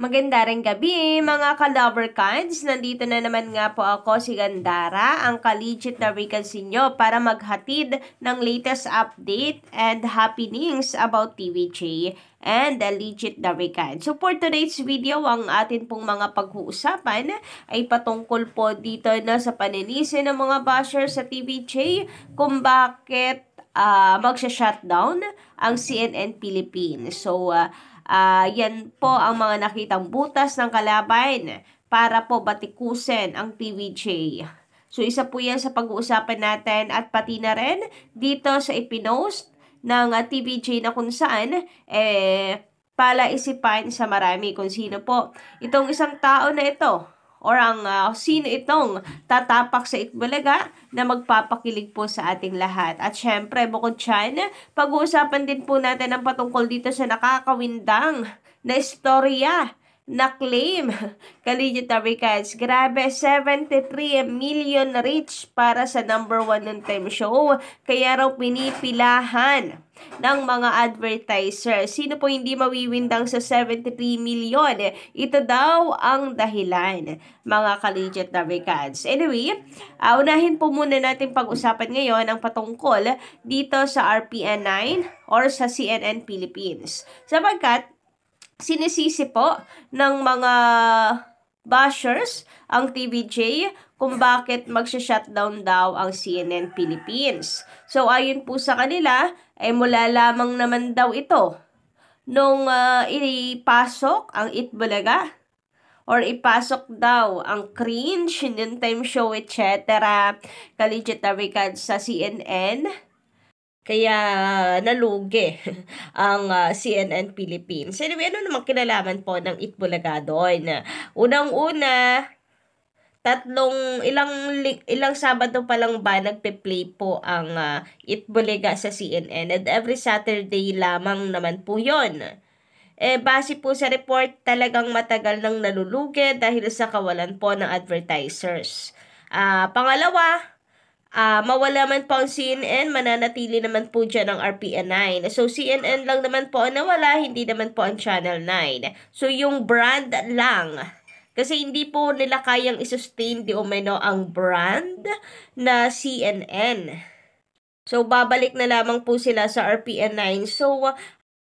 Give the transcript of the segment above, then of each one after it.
Maganda ring gabi mga ka-lover cards. Nandito na naman nga po ako si Gandara, ang ka-legit na Ricansinyo para maghatid ng latest update and happenings about TVJ and the legit na Rican. So for today's video, ang atin pong mga pag-uusapan ay patungkol po dito na sa paninisi ng mga bashers sa TVJ kung bakit magsha-shutdown ang CNN Philippines. So, yan po ang mga nakitang butas ng kalaban para po batikusin ang TVJ. So, isa po yan sa pag-uusapan natin at pati na rin dito sa ipinost ng TVJ na kung saan, palaisipan sa marami kung sino po itong isang tao na ito or ang sino itong tatapak sa Itbulaga na magpapakilig po sa ating lahat. At syempre, bukod dyan, pag-uusapan din po natin ang patungkol dito sa nakakawindang na istorya na claim ka-legit Rickets. Grabe, 73 million reach para sa number 1 ng time show. Kaya raw pinipilahan ng mga advertiser. Sino po hindi mawiwindang sa 73 million? Ito daw ang dahilan, mga ka-legit Rickets. Anyway, unahin po muna natin pag-usapan ngayon ang patungkol dito sa RPN 9 or sa CNN Philippines. Sapagkat sinisisi po ng mga bashers ang TVJ kung bakit magsha-shutdown daw ang CNN Philippines. So ayon po sa kanila, ay mula lamang naman daw ito nung ipasok ang Itbulaga or ipasok daw ang cringe, yung time show, etc. ka-legit Rickets sa CNN. Kaya nalugi ang CNN Philippines. Anyway, ano naman kinalaman po ng Itbulaga doon? Unang-una, ilang Sabado pa lang ba nagpe-play po ang Itbulaga sa CNN, and every Saturday lamang naman po yon. Base po sa report, talagang matagal nang nalulugi dahil sa kawalan po ng advertisers. Pangalawa, mawala man po ang CNN, mananatili naman po dyan ang RPN 9. So, CNN lang naman po ang nawala, hindi naman po ang Channel 9. So, yung brand lang. Kasi hindi po nila kayang isustain di umano ang brand na CNN. So, babalik na lamang po sila sa RPN 9. So,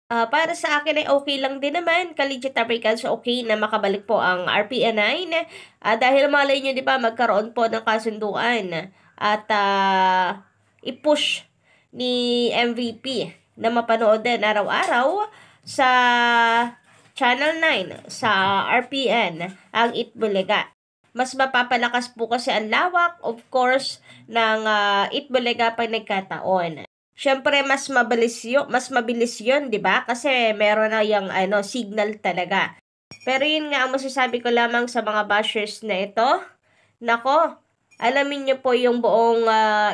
para sa akin ay okay lang din naman, ka-legit Africans, okay na makabalik po ang RPN 9. Dahil malay nyo, di ba, magkaroon po ng kasunduan at i-push ni MVP na mapanood din araw-araw sa Channel 9, sa RPN, ang Itbulaga. Mas mapapalakas po kasi ang lawak, of course, ng Itbulaga pag nagkataon. Siyempre, mas mabilis yun, di ba? Kasi meron na yung signal talaga. Pero yun nga, ang masasabi ko lamang sa mga bashers na ito, nako, alamin niyo po yung buong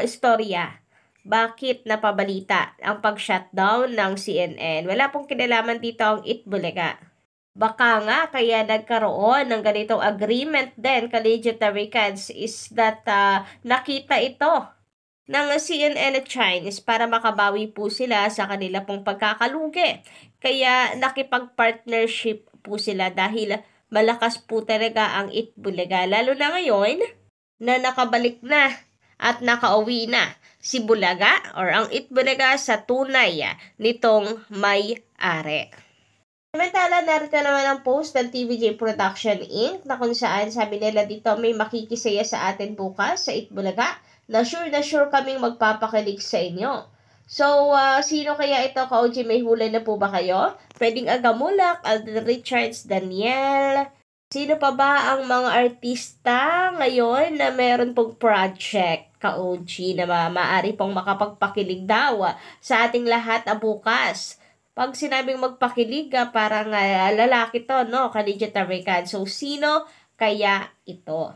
istorya. Bakit napabalita ang pag-shutdown ng CNN? Wala pong kinalaman dito ang Itbulaga. Baka nga kaya nagkaroon ng ganitong agreement din, ka-legit Rickets, is that nakita ito ng CNN at Chinese para makabawi po sila sa kanila pong pagkakalugi. Kaya nakipag-partnership po sila dahil malakas po talaga ang Itbulaga. Lalo na ngayon na nakabalik na at nakauwi na si Bulaga or ang Itbulaga sa tunay nitong may-ari. Samantala, narito naman ang post ng TVJ Production Inc. na kung saan sabi nila dito may makikisaya sa atin bukas sa Itbulaga na sure kaming magpapakilig sa inyo. So, sino kaya ito, ka-OG? May hula na po ba kayo? Pwedeng Agamulak, Alden Richards, Daniel. Sino pa ba ang mga artista ngayon na meron pong project, ka-OG, na maaari pong makapagpakilig daw sa ating lahat bukas? Pag sinabing magpakilig, parang lalaki to, no? Ka-legit American. So, sino kaya ito?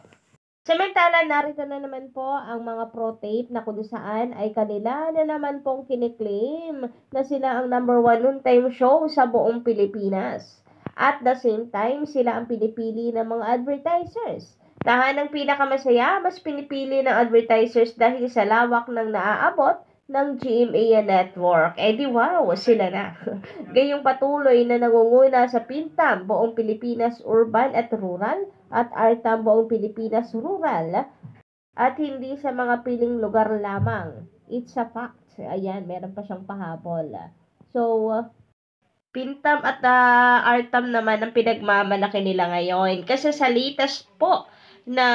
Samantala, narito na naman po ang mga pro-tape na kung saan ay kanila na naman pong kiniklaim na sila ang number 1 noon time show sa buong Pilipinas. At the same time, sila ang pinipili ng mga advertisers. Tahanang pinakamasaya, mas pinipili ng advertisers dahil sa lawak ng naaabot ng GMA Network. Eh di wow, sila na. Gayong patuloy na nangunguna sa Pintam, buong Pilipinas Urban at Rural, at Artam, buong Pilipinas Rural, at hindi sa mga piling lugar lamang. It's a fact. Ayan, meron pa siyang pahabol. So, Pintam at Artam naman ang pinagmamalaki nila ngayon. Kasi sa latest po na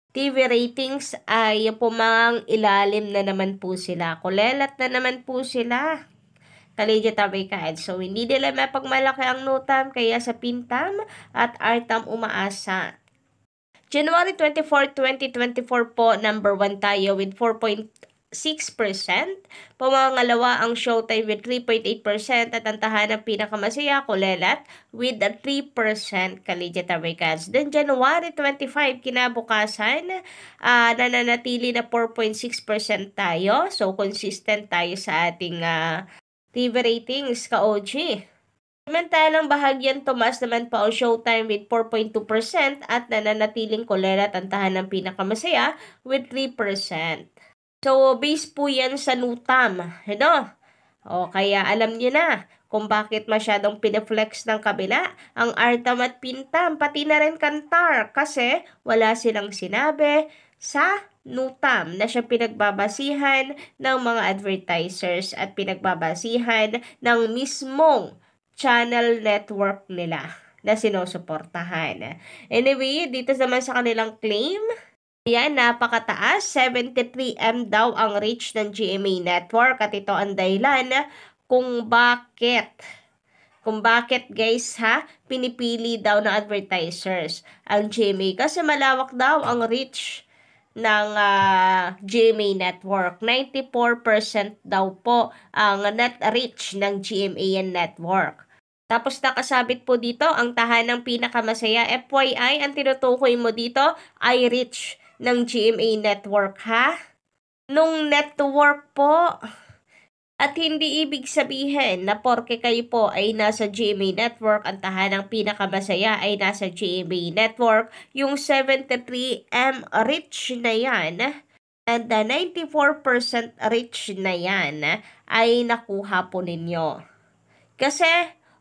TV ratings ay pumang ilalim na naman po sila. Kulelat na naman po sila. Kaligya tabay ka. So, hindi nila mapagmalaki ang Nutam, kaya sa Pintam at Artam umaasa. January 24, 2024 po, number 1 tayo with 4.6%. Pumangalawa ang Showtime with 3.8% at ang tahanang pinakamasaya, Kulelat, with 3%, Kaligya Tabay-Cats. Then January 25, kinabukasan, nananatili na 4.6% tayo. So, consistent tayo sa ating TV ratings, ka-OG. Samantalang bahagyan tumaas naman po ang Showtime with 4.2% at nananatiling Kulelat ang tahanang pinakamasaya with 3%. So, base po yan sa Nutam. Ano? O, kaya alam niyo na kung bakit masyadong pineflex ng kabila ang Artam at Pintam, pati na rin Kantar, kasi wala silang sinabi sa Nutam na siya pinagbabasihan ng mga advertisers at pinagbabasihan ng mismong channel network nila na sinusuportahan. Anyway, dito naman sa kanilang claim, ayan, napakataas. 73M daw ang reach ng GMA Network at ito ang dahilan kung bakit guys pinipili daw ng advertisers ang GMA kasi malawak daw ang reach ng GMA Network. 94% daw po ang net reach ng GMA Network. Tapos nakasabit po dito ang tahanang pinakamasaya. FYI, ang tinutukoy mo dito ay reach ng GMA Network, ha? Nung network po. At hindi ibig sabihin na porke kayo po ay nasa GMA Network, ang tahanang pinakamasaya ay nasa GMA Network, yung 73M reach na yan and the 94% reach na yan ay nakuha po ninyo. Kasi,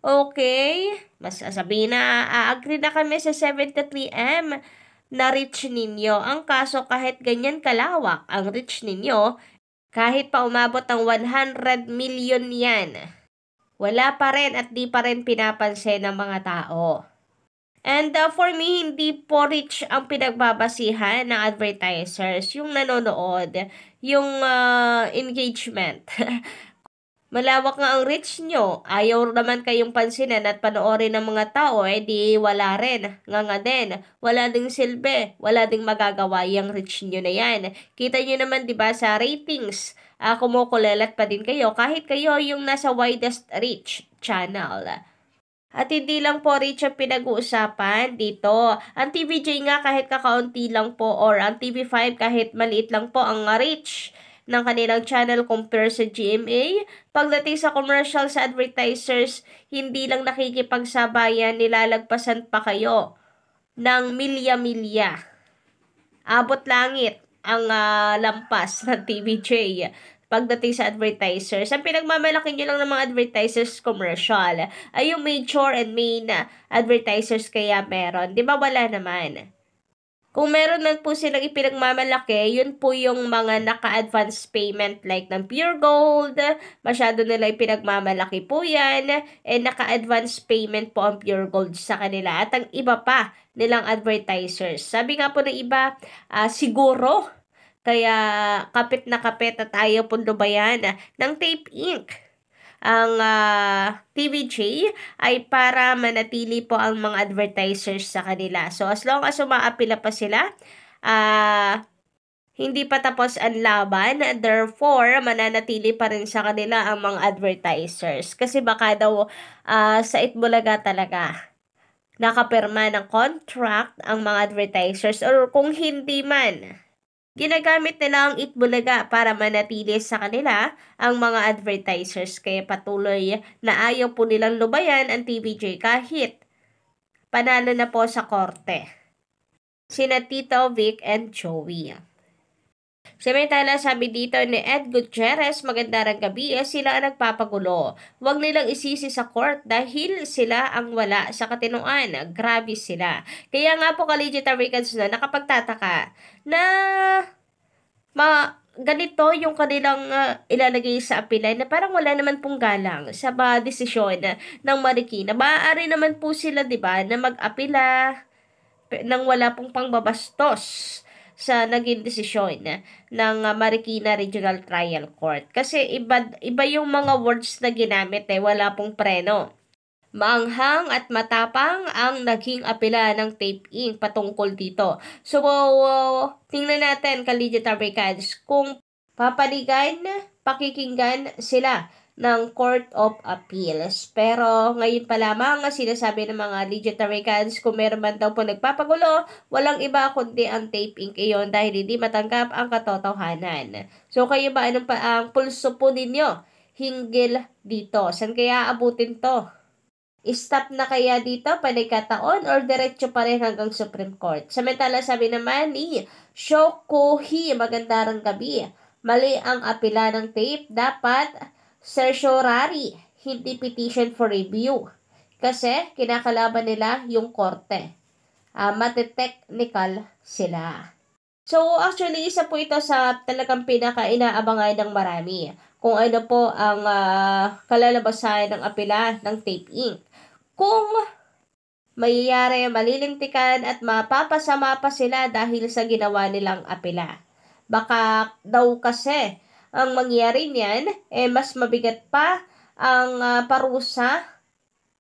okay, mas sabihin na, agree na kami sa 73M na reach ninyo. Ang kaso, kahit ganyan kalawak ang reach ninyo, kahit pa umabot ng 100 million yan, wala pa rin at di pa rin pinapansin ng mga tao. And for me, hindi po reach ang pinagbabasihan ng advertisers, yung nanonood, yung engagement. Malawak nga ang reach nyo, ayaw naman kayong pansinin at panoorin ng mga tao, di wala rin. Nga din, wala ding silbi, wala ding magagawa yung reach nyo na yan. Kita nyo naman, di ba, sa ratings, kumukulelat pa din kayo, kahit kayo yung nasa widest reach channel. At hindi lang po reach ang pinag-uusapan dito. Ang TVJ nga kahit kakaunti lang po, or ang TV5 kahit maliit lang po ang reach ng kanilang channel compare sa GMA. Pagdating sa commercial sa advertisers, hindi lang nakikipagsabayan, nilalagpasan pa kayo ng milya-milya. Abot langit ang lampas ng TVJ. Pagdating sa advertisers, ang pinagmamalaki nyo lang ng mga advertisers commercial ay yung major and main advertisers, kaya meron. Di ba wala naman? Kung meron lang po silang ipinagmamalaki, yun po yung mga naka-advance payment like ng Pure Gold. Masyado nila ipinagmamalaki po yan. Naka-advance payment po ang Pure Gold sa kanila. At ang iba pa nilang advertisers. Sabi nga po ng iba, siguro, kaya kapit na kapit at ayaw pong lubayan ng Tape Inc. Ang TVJ ay para manatili po ang mga advertisers sa kanila. So, as long as umaapila pa sila, hindi pa tapos ang laban. Therefore, mananatili pa rin sa kanila ang mga advertisers. Kasi baka daw sa Itbulaga talaga nakapirma ng contract ang mga advertisers, or kung hindi man, ginagamit nila ang Itbulaga para manatili sa kanila ang mga advertisers, kaya patuloy na ayaw po nilang lubayan ang TVJ kahit panalo na po sa korte sina Tito, Vic, and Joey. Samantala, sabi dito ni Ed Gutierrez, magandang gabi, sila ang nagpapagulo. Huwag nilang isisi sa court dahil sila ang wala sa katinuan. Grabe sila. Kaya nga po, Collegiate Americans na nakapagtataka na ganito yung kanilang ilalagay sa apilay na parang wala naman pong galang sa desisyon ng Marikina. Maaari naman po sila, di ba, na mag-apila nang wala pong pangbabastos sa naging desisyon ng Marikina Regional Trial Court. Kasi iba yung mga words na ginamit wala pong preno. Maanghang at matapang ang naging apela ng Tape Inc. patungkol dito. So, tingnan natin, Collegiate Americans, kung pakikinggan sila ng Court of Appeals. Pero ngayon pa lamang sinasabi ng mga Collegiate Americans kung meron man daw po nagpapagulo, walang iba kundi ang Tape Inc. iyon dahil hindi matanggap ang katotohanan. So kayo ba, anong pa ang pulso po ninyo hinggil dito? San kaya abutin to? Stop na kaya dito, panikataon, or diretso pa rin hanggang Supreme Court? Samantala, sabi naman ni Shokohi, magandang gabi. Mali ang apela ng tape, dapat certiorari, hindi petition for review. Kasi kinakalaban nila yung korte. Matiteknikal sila. So, actually, isa po ito sa talagang pinaka-inaabangan ng marami. Kung ano po ang kalalabasan ng apela ng Tape Inc. Kung mayayari, malilintikan at mapapasama pa sila dahil sa ginawa nilang apela. Baka daw kasi ang mangyari niyan, mas mabigat pa ang parusa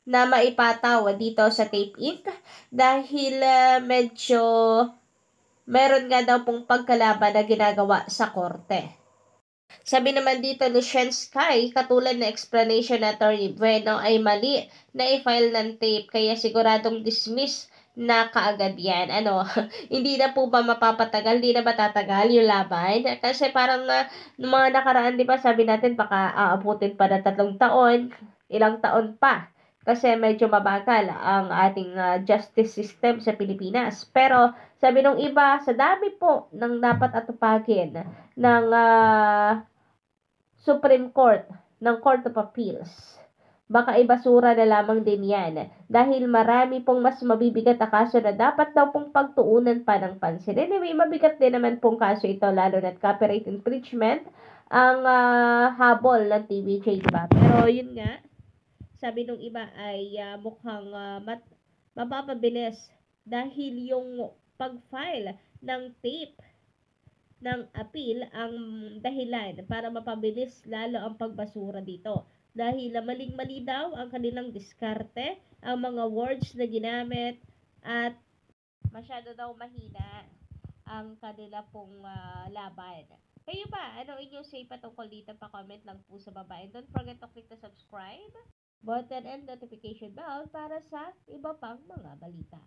na maipataw dito sa Tape Inc. Dahil medyo meron nga daw pong pagkalaban na ginagawa sa korte. Sabi naman dito ni Shen Sky, katulad na explanation na Attorney Bueno ay mali na i-file ng tape kaya siguradong dismiss na kaagad yan. Hindi na po ba mapapatagal? Hindi na matatagal yung laban? Kasi parang mga nakaraan, di ba, sabi natin baka aabutin pa na 3 taon, ilang taon pa. Kasi medyo mabagal ang ating justice system sa Pilipinas. Pero sabi nung iba, sa dami po ng dapat atupagin ng Supreme Court, ng Court of Appeals, baka ibasura na lamang din yan dahil marami pong mas mabibigat na kaso na dapat daw pong pagtuunan pa ng pansin. Anyway, mabigat din naman pong kaso ito, lalo na copyright infringement ang habol ng TVJ, diba? Pero yun nga, sabi nung iba ay mukhang mapapabilis dahil yung pag-file ng tape ng appeal ang dahilan para mapabilis lalo ang pagbasura dito. Dahil maling-mali daw ang kanilang diskarte, ang mga words na ginamit at masyado daw mahina ang kanila pong laban. Kayo ba? Ano inyong say patungkol dito? Pa-comment lang po sa baba. And don't forget to click the subscribe button and notification bell para sa iba pang mga balita.